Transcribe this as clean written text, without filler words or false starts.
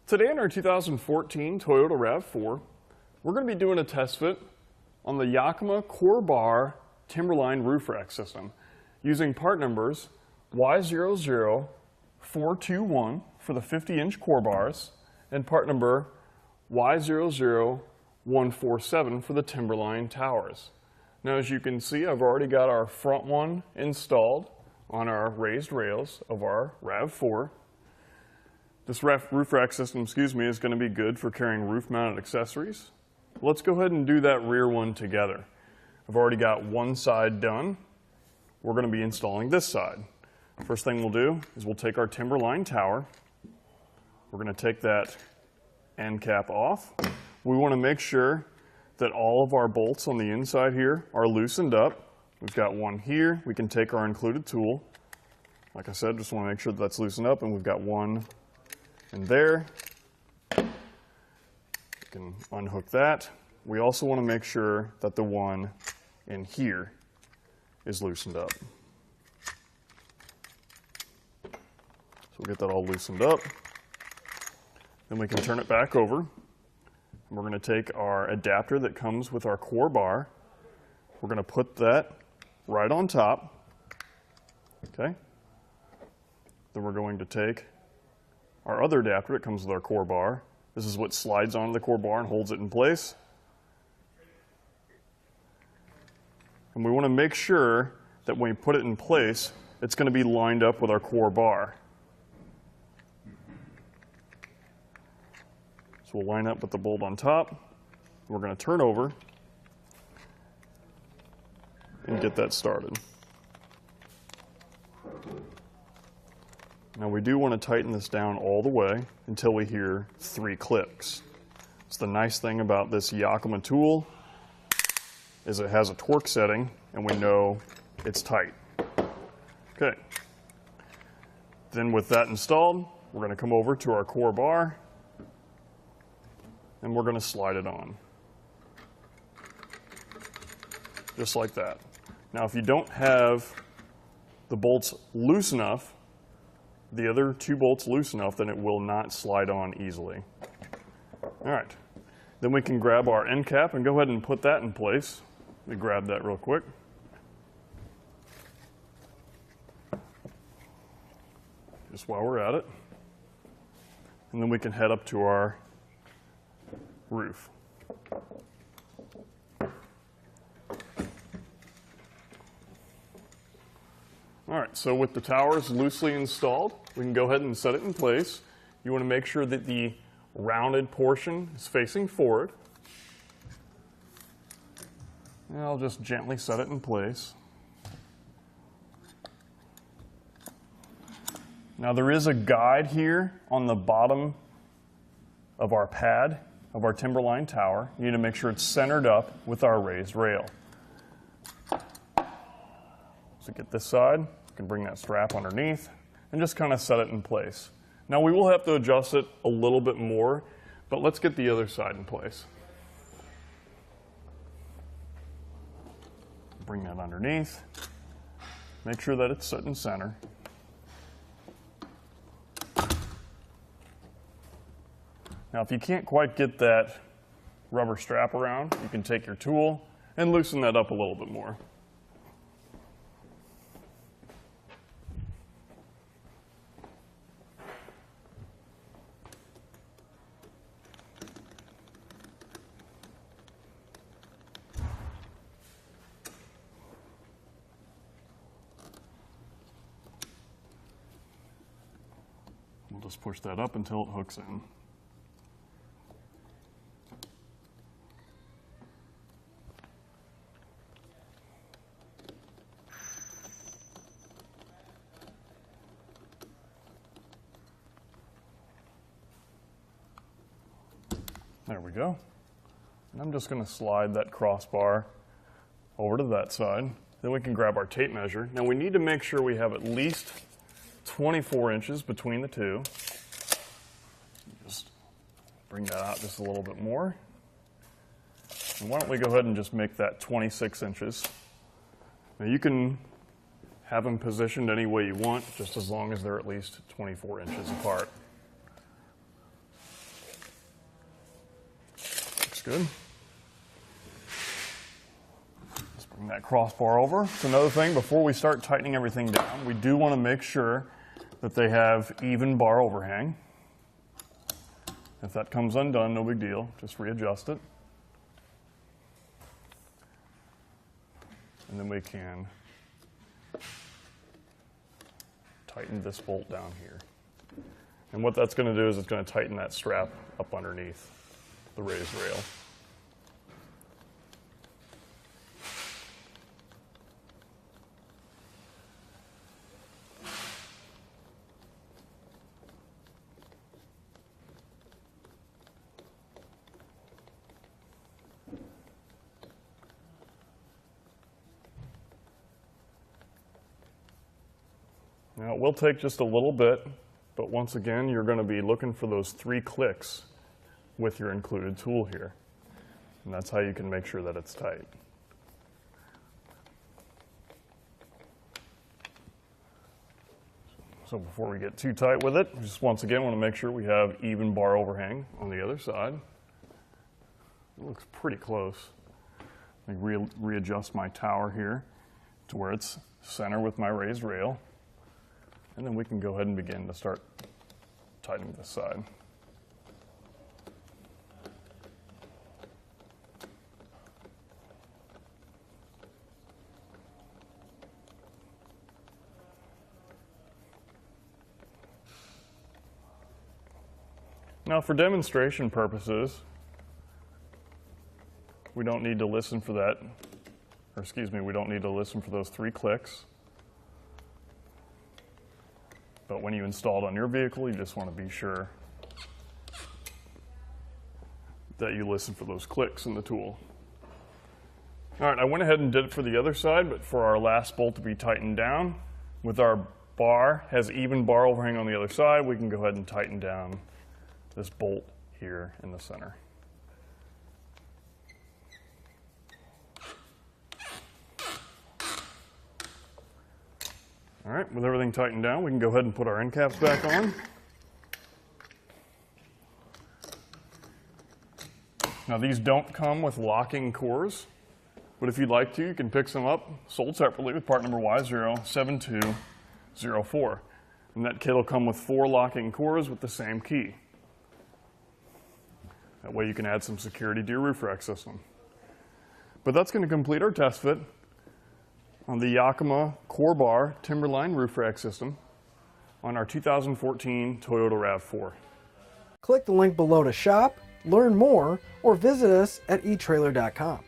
Today in our 2014 Toyota RAV4, we're going to be doing a test fit on the Yakima Core Bar Timberline Roof Rack system using part numbers Y00421 for the 50-inch core bars and part number Y00147 for the Timberline Towers. Now, as you can see, I've already got our front one installed on our raised rails of our RAV4. This roof rack system, is going to be good for carrying roof-mounted accessories. Let's go ahead and do that rear one together. I've already got one side done. We're going to be installing this side. First thing we'll do is we'll take our Timberline Tower. We're going to take that end cap off. We want to make sure that all of our bolts on the inside here are loosened up. We've got one here. We can take our included tool. Like I said, just want to make sure that's loosened up, and we've got one in there. We can unhook that. We also want to make sure that the one in here is loosened up. So we'll get that all loosened up. Then we can turn it back over. And we're going to take our adapter that comes with our core bar. We're going to put that right on top. Okay. Then we're going to take our other adapter that comes with our core bar. This is what slides onto the core bar and holds it in place. And we want to make sure that when we put it in place, it's going to be lined up with our core bar. So we'll line up with the bolt on top. We're going to turn over and get that started. Now we do want to tighten this down all the way until we hear 3 clicks. It's the nice thing about this Yakima tool is it has a torque setting and we know it's tight. Okay. Then with that installed, we're going to come over to our core bar and we're going to slide it on. Just like that. Now if you don't have the bolts loose enough, the other 2 bolts loose enough, then it will not slide on easily. All right, then we can grab our end cap and go ahead and put that in place. Let me grab that real quick. Just while we're at it. And then we can head up to our roof. All right, so with the towers loosely installed, we can go ahead and set it in place. You want to make sure that the rounded portion is facing forward. And I'll just gently set it in place. Now there is a guide here on the bottom of our pad of our Timberline Tower. You need to make sure it's centered up with our raised rail. So get this side, you can bring that strap underneath and just kind of set it in place. Now we will have to adjust it a little bit more, but let's get the other side in place. Bring that underneath. Make sure that it's set in center. Now if you can't quite get that rubber strap around, you can take your tool and loosen that up a little bit more. We'll just push that up until it hooks in. There we go. And I'm just going to slide that crossbar over to that side. Then we can grab our tape measure. Now we need to make sure we have at least 24 inches between the two. Just bring that out just a little bit more. And why don't we go ahead and just make that 26 inches. Now you can have them positioned any way you want, just as long as they're at least 24 inches apart. good. Let's bring that crossbar over. So another thing, before we start tightening everything down, we do want to make sure that they have even bar overhang. If that comes undone, no big deal. Just readjust it. And then we can tighten this bolt down here. And what that's going to do is it's going to tighten that strap up underneath the raised rail. Now it will take just a little bit, but once again, you're going to be looking for those 3 clicks with your included tool here. And that's how you can make sure that it's tight. So before we get too tight with it, just once again want to make sure we have even bar overhang on the other side. It looks pretty close. Let me readjust my tower here to where it's center with my raised rail. And then we can go ahead and begin to start tightening this side. Now for demonstration purposes, we don't need to listen for that, or excuse me, we don't need to listen for those 3 clicks. But when you install it on your vehicle, you just want to be sure that you listen for those clicks in the tool. All right, I went ahead and did it for the other side, but for our last bolt to be tightened down, with our bar, has even bar overhang on the other side, we can go ahead and tighten down this bolt here in the center. All right, with everything tightened down, we can go ahead and put our end caps back on. Now these don't come with locking cores, but if you'd like to, you can pick some up, sold separately with part number Y07204. And that kit will come with 4 locking cores with the same key. That way you can add some security to your roof rack system. But that's going to complete our test fit on the Yakima Core Bar Timberline Roof Rack system on our 2014 Toyota RAV4. Click the link below to shop, learn more, or visit us at etrailer.com.